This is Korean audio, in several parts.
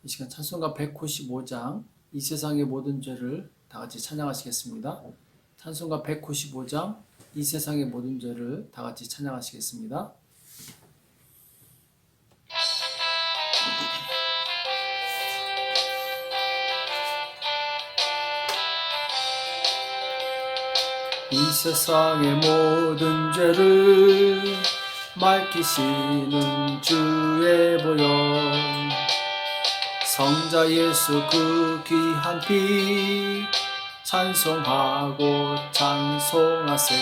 이 시간 찬송가 195장 이 세상의 모든 죄를 다 같이 찬양하시겠습니다. 찬송가 195장 이 세상의 모든 죄를 다 같이 찬양하시겠습니다. 이 세상의 모든 죄를 밝히시는 주의 보혈, 성자 예수 그 귀한 피 찬송하고 찬송하세.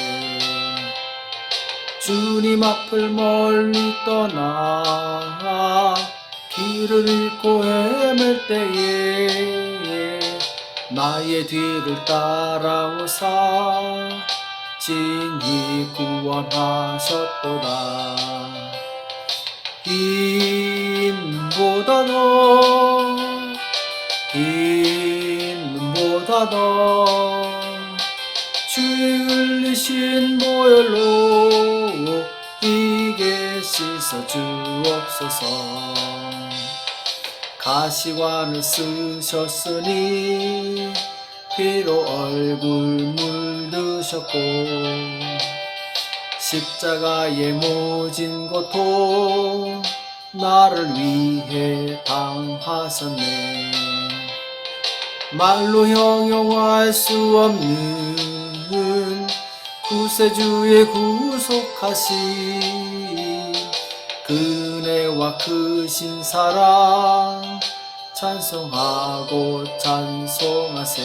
주님 앞을 멀리 떠나 길을 잃고 헤맬 때에 나의 뒤를 따라오사 진히 구원하셨도다. 흰보다더 주의 흘리신 보혈로 이게 씻어 주옵소서. 가시관을 쓰셨으니 피로 얼굴 물드셨고 십자가에 모진 고통 나를 위해 당하셨네. 말로 형용할 수 없는 구세주의 구속하신 그 은혜와 크신 사랑 찬송하고 찬송하세.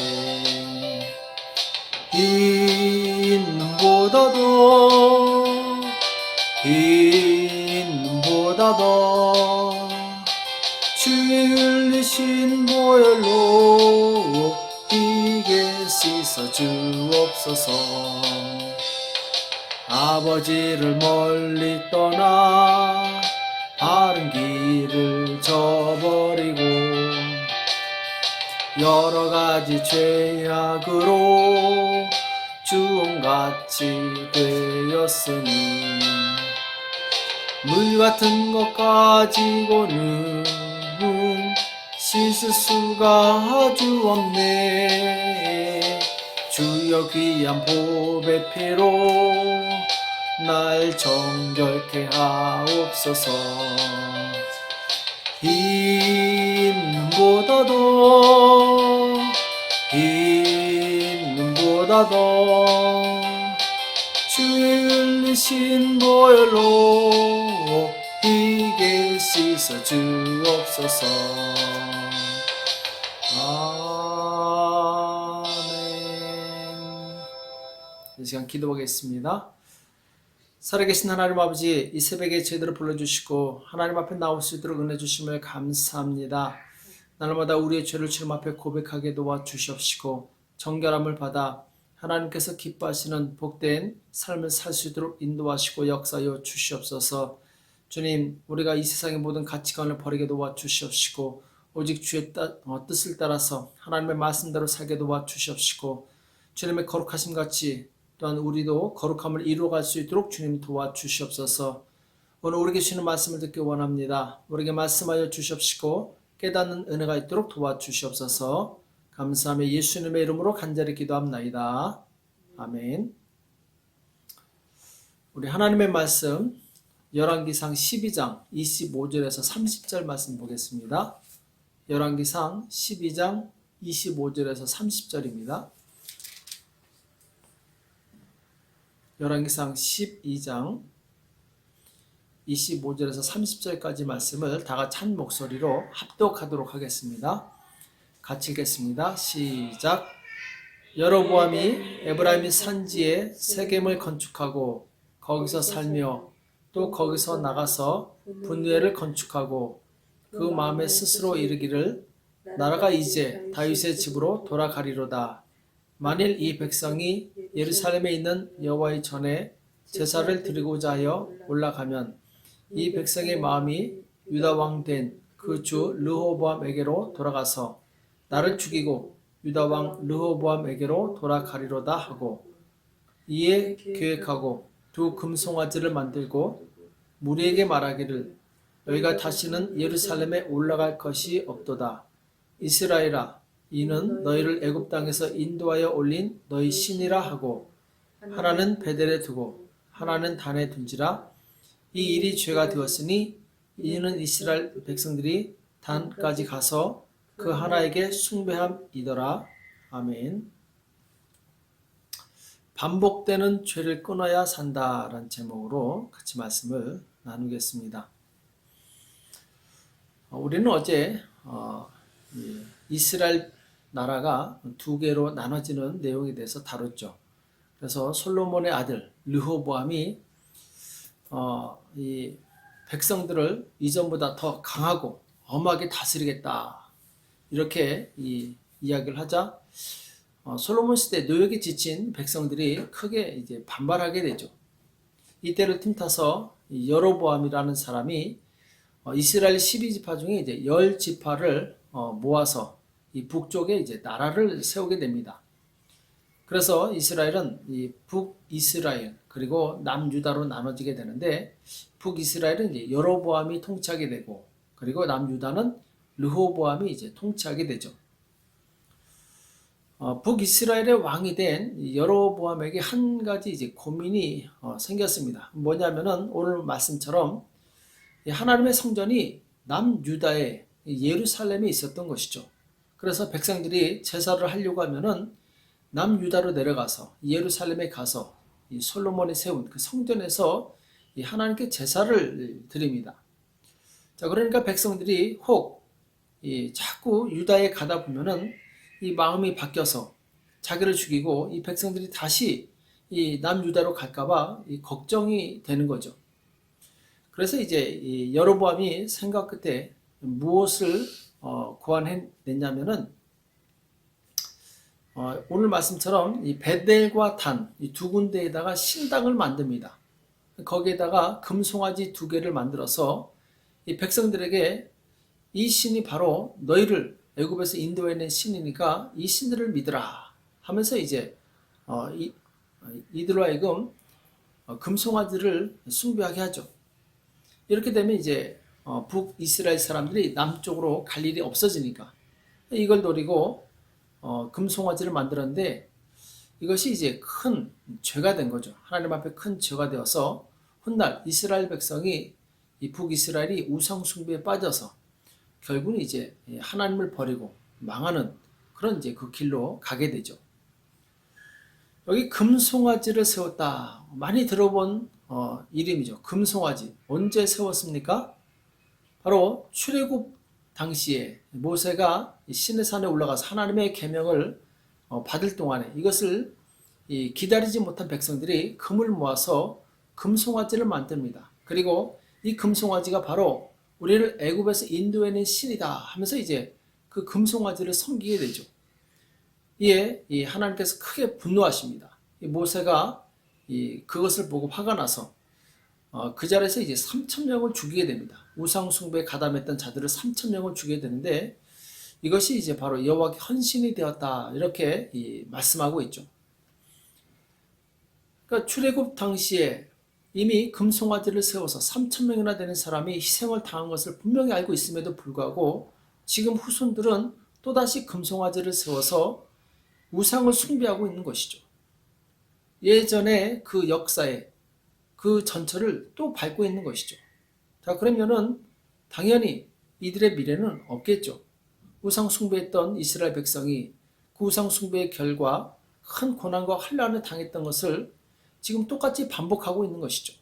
흰보다더 주의 흘리신 보혈로 이게 씻어 주옵소서. 아버지를 멀리 떠나 바른 길을 저버리고 여러가지 죄악으로 주홍같이 되었으니 물같은 것 가지고는 씻을 수가 아주 없네. 주여 귀한 보배 피로 날 정결케 하옵소서. 흰보다더 주의 흘리신 보혈로 이게 씻어 주옵소서. 아멘. 이 시간 기도하겠습니다. 살아계신 하나님 아버지, 이 새벽에 저희들을 불러주시고 하나님 앞에 나올 수 있도록 은혜 주심을 감사합니다. 날마다 우리의 죄를 주님 앞에 고백하게 도와주시옵시고 정결함을 받아 하나님께서 기뻐하시는 복된 삶을 살 수 있도록 인도하시고 역사하여 주시옵소서. 주님, 우리가 이 세상의 모든 가치관을 버리게 도와주시옵시고 오직 주의 뜻을 따라서 하나님의 말씀대로 살게 도와주시옵시고 주님의 거룩하심 같이 또한 우리도 거룩함을 이루어갈 수 있도록 주님 도와주시옵소서. 오늘 우리에게 주시는 말씀을 듣기 원합니다. 우리에게 말씀하여 주시옵시고 깨닫는 은혜가 있도록 도와주시옵소서. 감사하며 예수님의 이름으로 간절히 기도합나이다. 아멘. 우리 하나님의 말씀 열왕기상 12장 25절에서 30절 말씀 보겠습니다. 열왕기상 12장 25절에서 30절입니다. 열왕기상 12장 25절에서 30절까지 말씀을 다 같이 한 목소리로 합독하도록 하겠습니다. 같이 읽겠습니다. 시작. 여로보암이 에브라임 산지에 세겜을 건축하고 거기서 살며 또 거기서 나가서 분회를 건축하고 그 마음에 스스로 이르기를 나라가 이제 다윗의 집으로 돌아가리로다. 만일 이 백성이 예루살렘에 있는 여호와의 전에 제사를 드리고자 하여 올라가면 이 백성의 마음이 유다 왕 된 그 주 르호보암에게로 돌아가서 나를 죽이고 유다 왕 르호보암에게로 돌아가리로다 하고 이에 계획하고 두 금송아지를 만들고 무리에게 말하기를 너희가 다시는 예루살렘에 올라갈 것이 없도다. 이스라엘아, 이는 너희를 애굽 땅에서 인도하여 올린 너희 신이라 하고 하나는 베델에 두고 하나는 단에 둔지라. 이 일이 죄가 되었으니 이는 이스라엘 백성들이 단까지 가서 그 하나에게 숭배함이더라. 아멘. 반복되는 죄를 끊어야 산다라는 제목으로 같이 말씀을 나누겠습니다. 우리는 어제 이스라엘 나라가 두 개로 나눠지는 내용에 대해서 다뤘죠. 그래서 솔로몬의 아들 르호보암이 이 백성들을 이전보다 더 강하고 엄하게 다스리겠다 이렇게 이야기를 하자 솔로몬 시대 노역에 지친 백성들이 크게 이제 반발하게 되죠. 이때를 틈타서 여로보암이라는 사람이 이스라엘 12지파 중에 이제 10지파를 모아서 이 북쪽에 이제 나라를 세우게 됩니다. 그래서 이스라엘은 이 북이스라엘 그리고 남유다로 나눠지게 되는데 북이스라엘은 이제 여로보암이 통치하게 되고 그리고 남유다는 르호보암이 이제 통치하게 되죠. 북이스라엘의 왕이 된 여로보암에게 한 가지 이제 고민이 생겼습니다. 뭐냐면은 오늘 말씀처럼 하나님의 성전이 남유다의 예루살렘에 있었던 것이죠. 그래서 백성들이 제사를 하려고 하면은 남유다로 내려가서 예루살렘에 가서 이 솔로몬이 세운 그 성전에서 하나님께 제사를 드립니다. 자, 그러니까 백성들이 혹 자꾸 유다에 가다 보면은 이 마음이 바뀌어서 자기를 죽이고 이 백성들이 다시 이 남유다로 갈까봐 걱정이 되는 거죠. 그래서 이제 여로보암이 생각 끝에 무엇을 고안해냈냐면은 오늘 말씀처럼 이 베델과 단 이 두 군데에다가 신당을 만듭니다. 거기에다가 금송아지 2개를 만들어서 이 백성들에게 이 신이 바로 너희를 애굽에서 인도해낸 신이니까 이 신들을 믿으라 하면서 이제 이들로 하여금 금송아지를 숭배하게 하죠. 이렇게 되면 이제 북이스라엘 사람들이 남쪽으로 갈 일이 없어지니까 이걸 노리고 금송아지를 만들었는데 이것이 이제 큰 죄가 된 거죠. 하나님 앞에 큰 죄가 되어서 훗날 이스라엘 백성이 이 북이스라엘이 우상 숭배에 빠져서 결국은 이제 하나님을 버리고 망하는 그런 이제 그 길로 가게 되죠. 여기 금송아지를 세웠다. 많이 들어본 이름이죠. 금송아지. 언제 세웠습니까? 바로 출애굽 당시에 모세가 시내산에 올라가서 하나님의 계명을 받을 동안에 이것을 기다리지 못한 백성들이 금을 모아서 금송아지를 만듭니다. 그리고 이 금송아지가 바로 우리를 애굽에서 인도해낸 신이다 하면서 이제 그 금송아지를 섬기게 되죠. 이에 하나님께서 크게 분노하십니다. 모세가 그것을 보고 화가 나서 그 자리에서 이제 3,000명을 죽이게 됩니다. 우상 숭배에 가담했던 자들을 3,000명을 죽이게 되는데 이것이 이제 바로 여호와께 헌신이 되었다 이렇게 말씀하고 있죠. 그러니까 출애굽 당시에 이미 금송아지를 세워서 3,000명이나 되는 사람이 희생을 당한 것을 분명히 알고 있음에도 불구하고 지금 후손들은 또다시 금송아지를 세워서 우상을 숭배하고 있는 것이죠. 예전에 그 역사에 그 전철을 또 밟고 있는 것이죠. 자, 그러면은 당연히 이들의 미래는 없겠죠. 우상 숭배했던 이스라엘 백성이 그 우상 숭배의 결과 큰 고난과 환난을 당했던 것을 지금 똑같이 반복하고 있는 것이죠.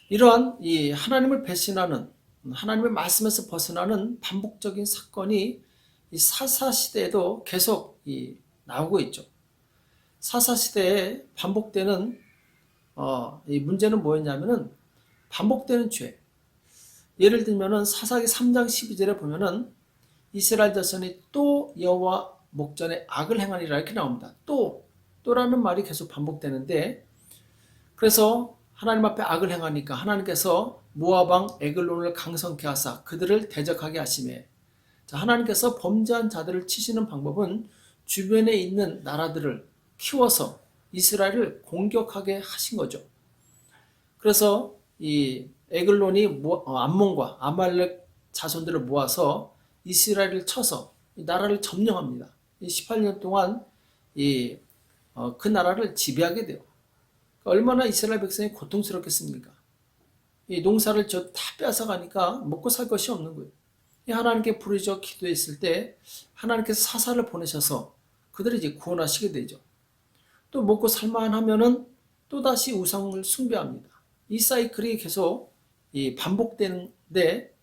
이러한 이 하나님을 배신하는 하나님의 말씀에서 벗어나는 반복적인 사건이 이 사사시대에도 계속 나오고 있죠. 사사시대에 반복되는 이 문제는 뭐였냐면은 반복되는 죄. 예를 들면은 사사기 3장 12절에 보면은 이스라엘 자손이 또 여호와 목전에 악을 행하리라 이렇게 나옵니다. 또라는 말이 계속 반복되는데 그래서 하나님 앞에 악을 행하니까 하나님께서 모압 왕 에글론을 강성케 하사 그들을 대적하게 하시매 하나님께서 범죄한 자들을 치시는 방법은 주변에 있는 나라들을 키워서 이스라엘을 공격하게 하신 거죠. 그래서 이 에글론이 암몬과 아말렉 자손들을 모아서 이스라엘을 쳐서 이 나라를 점령합니다. 18년 동안 그 나라를 지배하게 돼요. 얼마나 이스라엘 백성이 고통스럽겠습니까? 이 농사를 다 빼앗아가니까 먹고 살 것이 없는 거예요. 하나님께 부르짖어 기도했을 때 하나님께서 사사를 보내셔서 그들을 이제 구원하시게 되죠. 또 먹고 살만하면은 또 다시 우상을 숭배합니다. 이 사이클이 계속 반복되는데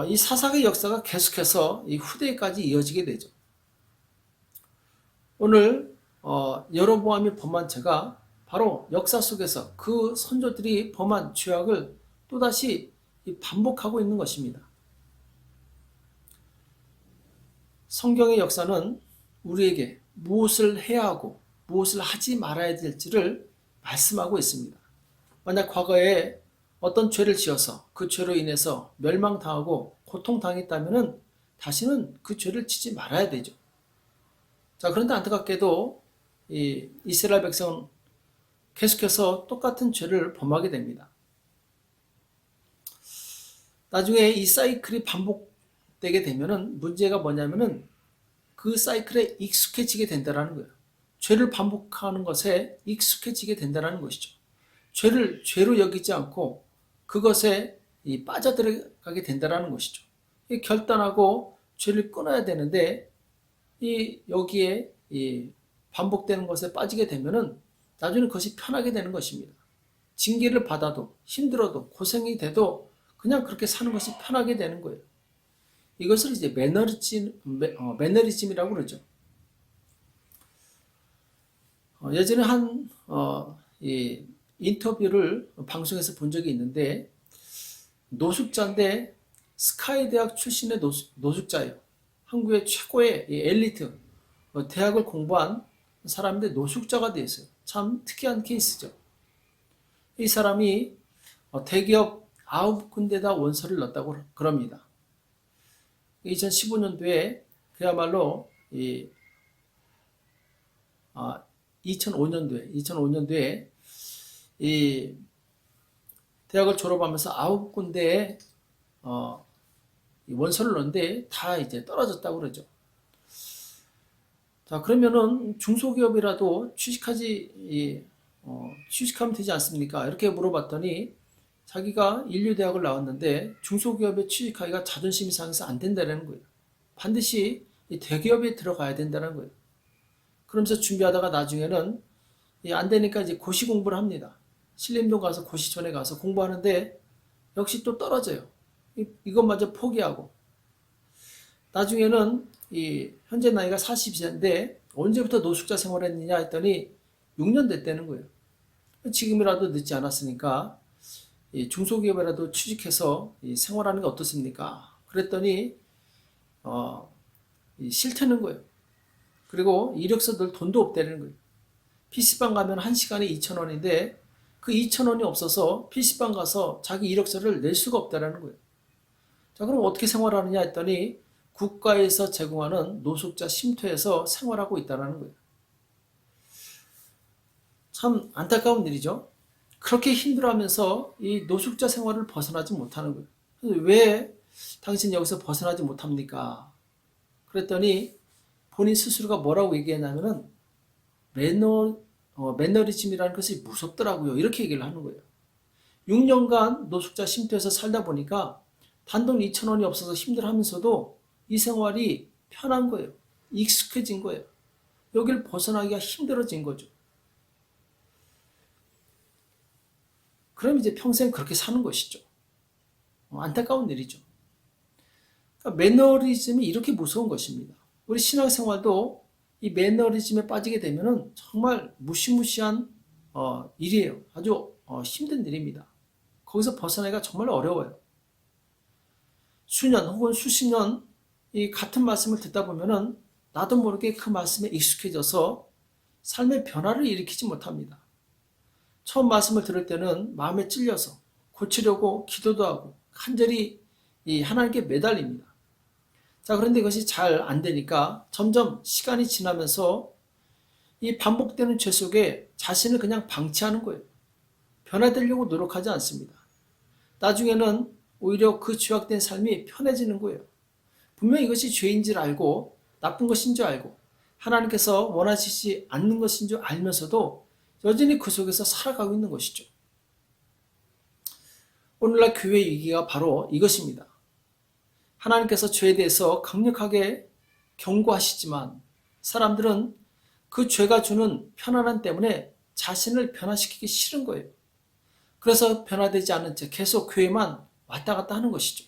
이 사사의 역사가 계속해서 이 후대까지 이어지게 되죠. 오늘 여로보암이 범한 죄가 바로 역사 속에서 그 선조들이 범한 죄악을 또다시 반복하고 있는 것입니다. 성경의 역사는 우리에게 무엇을 해야 하고 무엇을 하지 말아야 될지를 말씀하고 있습니다. 만약 과거에 어떤 죄를 지어서 그 죄로 인해서 멸망당하고 고통당했다면 다시는 그 죄를 지지 말아야 되죠. 자, 그런데 안타깝게도 이스라엘 백성은 계속해서 똑같은 죄를 범하게 됩니다. 나중에 이 사이클이 반복되게 되면은 문제가 뭐냐면은 그 사이클에 익숙해지게 된다는 거예요. 죄를 반복하는 것에 익숙해지게 된다는 것이죠. 죄를 죄로 여기지 않고 그것에 빠져들어가게 된다는 것이죠. 결단하고 죄를 끊어야 되는데 여기에 반복되는 것에 빠지게 되면은 나중에 그것이 편하게 되는 것입니다. 징계를 받아도 힘들어도 고생이 돼도 그냥 그렇게 사는 것이 편하게 되는 거예요. 이것을 이제 매너리즘이라고 그러죠. 예전에 이 인터뷰를 방송에서 본 적이 있는데 노숙자인데 스카이 대학 출신의 노숙자예요. 한국의 최고의 엘리트 대학을 공부한 사람인데 노숙자가 되어 있어요. 참 특이한 케이스죠. 이 사람이 대기업 9군데다 원서를 넣었다고 그럽니다. 2015년도에 그야말로 2005년도에 이 대학을 졸업하면서 9군데에 원서를 넣었는데 다 이제 떨어졌다고 그러죠. 자, 그러면은 중소기업이라도 취직하면 되지 않습니까? 이렇게 물어봤더니 자기가 인류대학을 나왔는데 중소기업에 취직하기가 자존심이 상해서 안 된다는 거예요. 반드시 대기업에 들어가야 된다는 거예요. 그러면서 준비하다가 나중에는 안 되니까 이제 고시 공부를 합니다. 신림동 가서 고시촌에 가서 공부하는데 역시 또 떨어져요. 이것마저 포기하고 나중에는 현재 나이가 40세인데 언제부터 노숙자 생활했느냐 했더니 6년 됐다는 거예요. 지금이라도 늦지 않았으니까 중소기업이라도 취직해서 생활하는 게 어떻습니까? 그랬더니 싫다는 거예요. 그리고 이력서 넣을 돈도 없다는 거예요. PC방 가면 1시간에 2,000원인데 그 2,000원이 없어서 PC방 가서 자기 이력서를 낼 수가 없다는 거예요. 자, 그럼 어떻게 생활하느냐 했더니 국가에서 제공하는 노숙자 쉼터에서 생활하고 있다는 거예요. 참 안타까운 일이죠. 그렇게 힘들어하면서 이 노숙자 생활을 벗어나지 못하는 거예요. 왜 당신 여기서 벗어나지 못합니까? 그랬더니 본인 스스로가 뭐라고 얘기했냐면은 매너리즘이라는 것이 무섭더라고요. 이렇게 얘기를 하는 거예요. 6년간 노숙자 쉼터에서 살다 보니까 단돈 2,000원이 없어서 힘들어하면서도 이 생활이 편한 거예요. 익숙해진 거예요. 여기를 벗어나기가 힘들어진 거죠. 그럼 이제 평생 그렇게 사는 것이죠. 안타까운 일이죠. 그러니까 매너리즘이 이렇게 무서운 것입니다. 우리 신앙생활도 이 매너리즘에 빠지게 되면은 정말 무시무시한 일이에요. 아주 힘든 일입니다. 거기서 벗어나기가 정말 어려워요. 수년 혹은 수십 년 이 같은 말씀을 듣다 보면은 나도 모르게 그 말씀에 익숙해져서 삶의 변화를 일으키지 못합니다. 처음 말씀을 들을 때는 마음에 찔려서 고치려고 기도도 하고 간절히 하나님께 매달립니다. 자, 그런데 이것이 잘 안 되니까 점점 시간이 지나면서 이 반복되는 죄 속에 자신을 그냥 방치하는 거예요. 변화되려고 노력하지 않습니다. 나중에는 오히려 그 죄악된 삶이 편해지는 거예요. 분명히 이것이 죄인 줄 알고 나쁜 것인 줄 알고 하나님께서 원하시지 않는 것인 줄 알면서도 여전히 그 속에서 살아가고 있는 것이죠. 오늘날 교회의 위기가 바로 이것입니다. 하나님께서 죄에 대해서 강력하게 경고하시지만 사람들은 그 죄가 주는 편안함 때문에 자신을 변화시키기 싫은 거예요. 그래서 변화되지 않은 채 계속 교회만 왔다 갔다 하는 것이죠.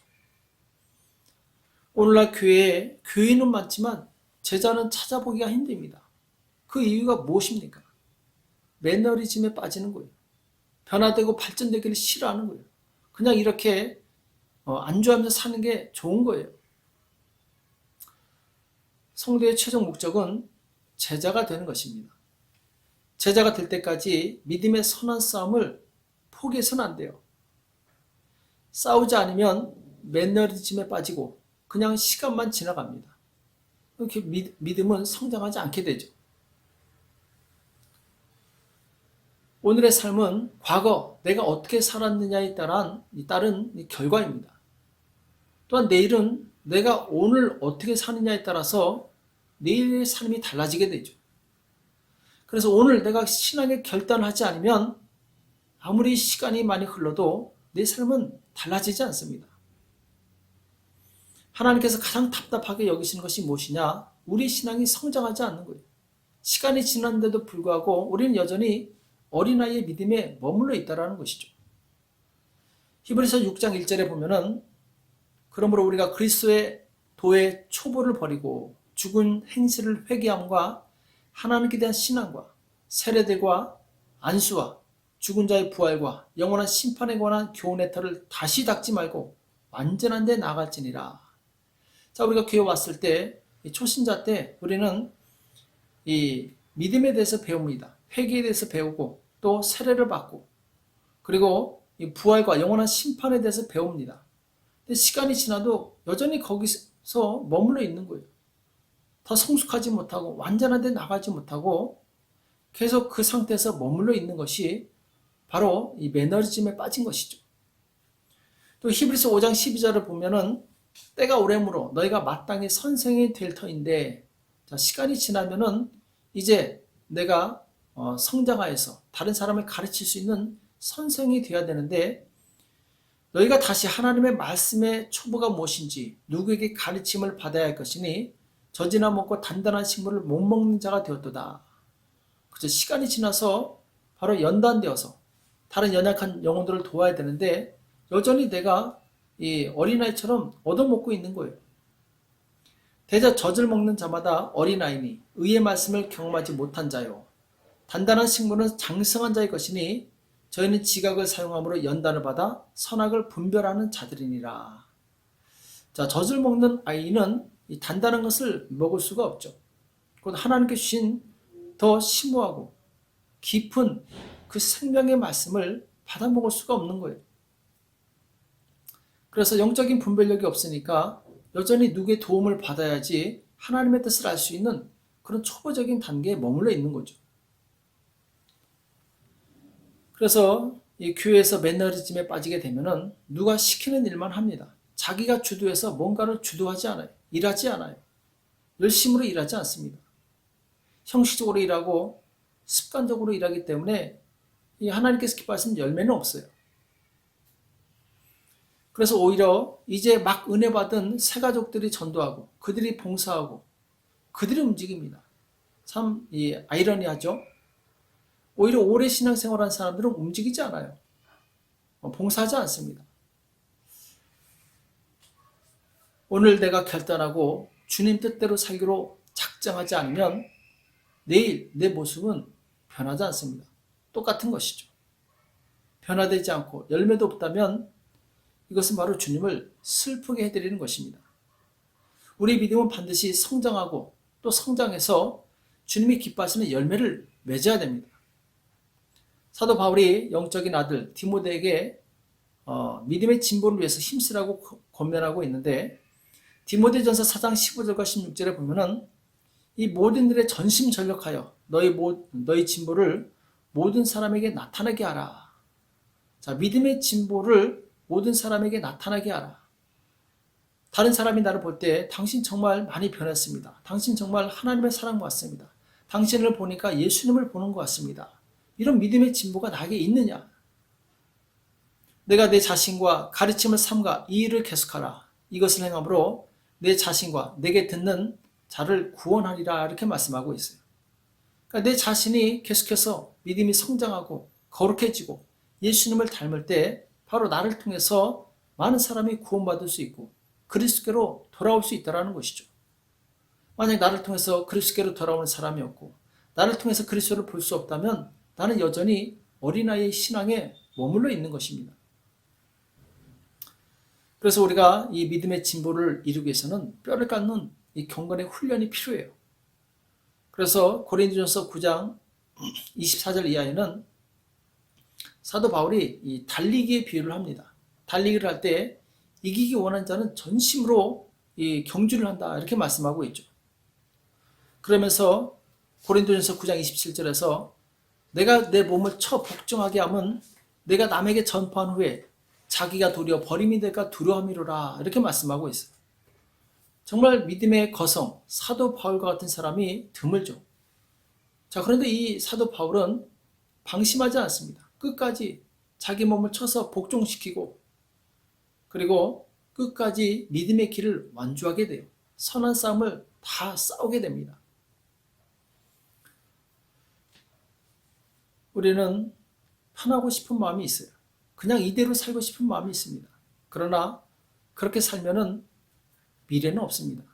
오늘날 교회에 교인은 많지만 제자는 찾아보기가 힘듭니다. 그 이유가 무엇입니까? 매너리즘에 빠지는 거예요. 변화되고 발전되기를 싫어하는 거예요. 그냥 이렇게 안주하면서 사는 게 좋은 거예요. 성도의 최종 목적은 제자가 되는 것입니다. 제자가 될 때까지 믿음의 선한 싸움을 포기해서는 안 돼요. 싸우지 않으면 매너리즘에 빠지고 그냥 시간만 지나갑니다. 이렇게 믿음은 성장하지 않게 되죠. 오늘의 삶은 과거 내가 어떻게 살았느냐에 따른 결과입니다. 또한 내일은 내가 오늘 어떻게 사느냐에 따라서 내일의 삶이 달라지게 되죠. 그래서 오늘 내가 신앙의 결단을 하지 않으면 아무리 시간이 많이 흘러도 내 삶은 달라지지 않습니다. 하나님께서 가장 답답하게 여기시는 것이 무엇이냐? 우리 신앙이 성장하지 않는 거예요. 시간이 지났는데도 불구하고 우리는 여전히 어린아이의 믿음에 머물러 있다는 것이죠. 히브리서 6장 1절에 보면은 그러므로 우리가 그리스도의 도의 초보를 버리고 죽은 행실을 회개함과 하나님께 대한 신앙과 세례들과 안수와 죽은 자의 부활과 영원한 심판에 관한 교훈의 터를 다시 닦지 말고 완전한 데 나갈지니라. 자, 우리가 교회 왔을 때 초신자 때 우리는 이 믿음에 대해서 배웁니다. 회개에 대해서 배우고 또 세례를 받고 그리고 이 부활과 영원한 심판에 대해서 배웁니다. 근데 시간이 지나도 여전히 거기서 머물러 있는 거예요. 더 성숙하지 못하고 완전한 데 나가지 못하고 계속 그 상태에서 머물러 있는 것이 바로 이 매너리즘에 빠진 것이죠. 또 히브리서 5장 12절을 보면은 때가 오래므로 너희가 마땅히 선생이 될 터인데, 자, 시간이 지나면은 이제 내가 성장하여서 다른 사람을 가르칠 수 있는 선생이 되어야 되는데, 너희가 다시 하나님의 말씀의 초보가 무엇인지 누구에게 가르침을 받아야 할 것이니 젖이나 먹고 단단한 식물을 못 먹는 자가 되었도다. 그저 시간이 지나서 바로 연단되어서 다른 연약한 영혼들을 도와야 되는데 여전히 내가 이 어린아이처럼 얻어먹고 있는 거예요. 대저 젖을 먹는 자마다 어린아이니 의의 말씀을 경험하지 못한 자요. 단단한 식물은 장성한 자의 것이니 저희는 지각을 사용함으로 연단을 받아 선악을 분별하는 자들이니라. 자, 젖을 먹는 아이는 이 단단한 것을 먹을 수가 없죠. 곧 하나님께 주신 더 심오하고 깊은 그 생명의 말씀을 받아 먹을 수가 없는 거예요. 그래서 영적인 분별력이 없으니까 여전히 누구의 도움을 받아야지 하나님의 뜻을 알 수 있는 그런 초보적인 단계에 머물러 있는 거죠. 그래서 이 교회에서 매너리즘에 빠지게 되면은 누가 시키는 일만 합니다. 자기가 주도해서 뭔가를 주도하지 않아요. 일하지 않아요. 열심으로 일하지 않습니다. 형식적으로 일하고 습관적으로 일하기 때문에 이 하나님께서 기뻐하시는 열매는 없어요. 그래서 오히려 이제 막 은혜 받은 새 가족들이 전도하고 그들이 봉사하고 그들이 움직입니다. 참 아이러니하죠. 오히려 오래 신앙생활한 사람들은 움직이지 않아요. 봉사하지 않습니다. 오늘 내가 결단하고 주님 뜻대로 살기로 작정하지 않으면 내일 내 모습은 변하지 않습니다. 똑같은 것이죠. 변화되지 않고 열매도 없다면 이것은 바로 주님을 슬프게 해드리는 것입니다. 우리 믿음은 반드시 성장하고 또 성장해서 주님이 기뻐하시는 열매를 맺어야 됩니다. 사도 바울이 영적인 아들 디모데에게 믿음의 진보를 위해서 힘쓰라고 권면하고 있는데 디모데전서 4장 15절과 16절에 보면은 이 모든 일에 전심전력하여 너희 진보를 모든 사람에게 나타나게 하라. 자, 믿음의 진보를 모든 사람에게 나타나게 하라. 다른 사람이 나를 볼 때 당신 정말 많이 변했습니다. 당신 정말 하나님의 사랑 받습니다. 당신을 보니까 예수님을 보는 것 같습니다. 이런 믿음의 진보가 나에게 있느냐? 내가 내 자신과 가르침을 삼가 이 일을 계속하라. 이것을 행함으로 내 자신과 내게 듣는 자를 구원하리라 이렇게 말씀하고 있어요. 그러니까 내 자신이 계속해서 믿음이 성장하고 거룩해지고 예수님을 닮을 때 바로 나를 통해서 많은 사람이 구원받을 수 있고 그리스도께로 돌아올 수 있다는 것이죠. 만약 나를 통해서 그리스도께로 돌아오는 사람이 없고 나를 통해서 그리스도를 볼 수 없다면 나는 여전히 어린아이의 신앙에 머물러 있는 것입니다. 그래서 우리가 이 믿음의 진보를 이루기 위해서는 뼈를 깎는 이 경건의 훈련이 필요해요. 그래서 고린도전서 9장 24절 이하에는 사도 바울이 이 달리기의 비유를 합니다. 달리기를 할 때 이기기 원하는 자는 전심으로 이 경주를 한다 이렇게 말씀하고 있죠. 그러면서 고린도전서 9장 27절에서 내가 내 몸을 쳐 복종하게 하면 내가 남에게 전파한 후에 자기가 도리어 버림이 될까 두려움이로라 이렇게 말씀하고 있어요. 정말 믿음의 거성 사도 바울과 같은 사람이 드물죠. 자, 그런데 이 사도 바울은 방심하지 않습니다. 끝까지 자기 몸을 쳐서 복종시키고 그리고 끝까지 믿음의 길을 완주하게 돼요. 선한 싸움을 다 싸우게 됩니다. 우리는 편하고 싶은 마음이 있어요. 그냥 이대로 살고 싶은 마음이 있습니다. 그러나 그렇게 살면은 미래는 없습니다.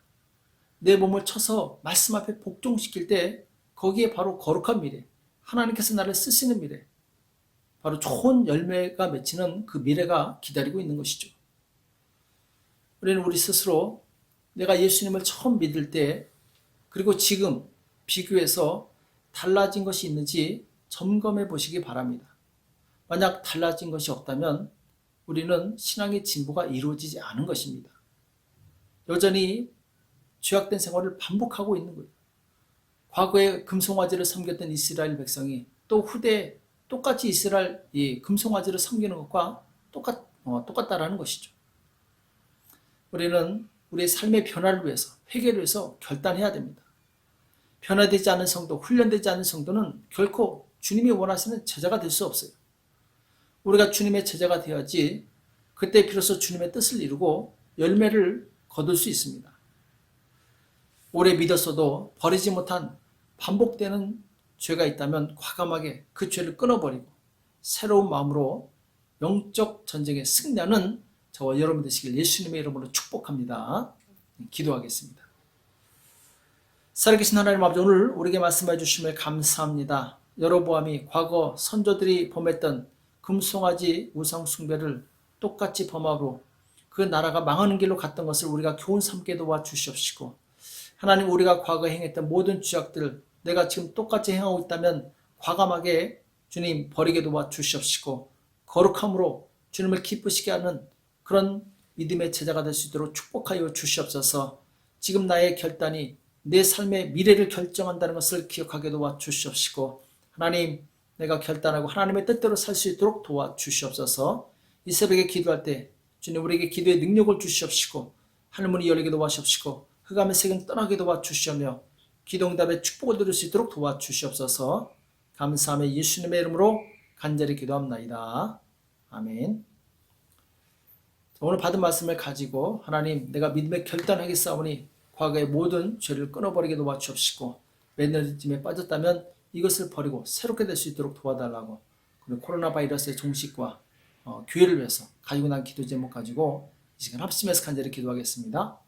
내 몸을 쳐서 말씀 앞에 복종시킬 때 거기에 바로 거룩한 미래, 하나님께서 나를 쓰시는 미래, 바로 좋은 열매가 맺히는 그 미래가 기다리고 있는 것이죠. 우리는 우리 스스로 내가 예수님을 처음 믿을 때 그리고 지금 비교해서 달라진 것이 있는지 점검해 보시기 바랍니다. 만약 달라진 것이 없다면 우리는 신앙의 진보가 이루어지지 않은 것입니다. 여전히 죄악된 생활을 반복하고 있는 거예요. 과거에 금송아지를 섬겼던 이스라엘 백성이 또 후대에 똑같이 이스라엘 이 금송아지를 섬기는 것과 똑같다라는 것이죠. 우리는 우리의 삶의 변화를 위해서 회개를 위해서 결단해야 됩니다. 변화되지 않은 성도, 훈련되지 않은 성도는 결코 주님이 원하시는 제자가 될 수 없어요. 우리가 주님의 제자가 되어야지 그때 비로소 주님의 뜻을 이루고 열매를 거둘 수 있습니다. 오래 믿었어도 버리지 못한 반복되는 죄가 있다면 과감하게 그 죄를 끊어버리고 새로운 마음으로 영적 전쟁에 승리하는 저와 여러분 되시길 예수님의 이름으로 축복합니다. 기도하겠습니다. 살아계신 하나님 아버지, 오늘 우리에게 말씀해 주심을 감사합니다. 여로보암이 과거 선조들이 범했던 금송아지 우상 숭배를 똑같이 범하고 그 나라가 망하는 길로 갔던 것을 우리가 교훈 삼게 도와주시옵시고, 하나님, 우리가 과거에 행했던 모든 죄악들 내가 지금 똑같이 행하고 있다면 과감하게 주님 버리게 도와주시옵시고, 거룩함으로 주님을 기쁘시게 하는 그런 믿음의 제자가 될 수 있도록 축복하여 주시옵소서. 지금 나의 결단이 내 삶의 미래를 결정한다는 것을 기억하게 도와주시옵시고, 하나님, 내가 결단하고 하나님의 뜻대로 살 수 있도록 도와주시옵소서. 이 새벽에 기도할 때 주님 우리에게 기도의 능력을 주시옵시고 하늘문이 열리게 도와주시옵시고 흑암의 세계는 떠나게 도와주시오며 기도응답의 축복을 누릴 수 있도록 도와주시옵소서. 감사하며 예수님의 이름으로 간절히 기도합나이다. 아멘. 오늘 받은 말씀을 가지고 하나님, 내가 믿음의 결단하겠사오니 과거의 모든 죄를 끊어버리게 도와주옵시고 매너리즘에 빠졌다면 이것을 버리고 새롭게 될 수 있도록 도와달라고, 그리고 코로나 바이러스의 종식과 교회를 위해서 가지고 난 기도 제목 가지고 이 시간 합심해서 간절히 기도하겠습니다.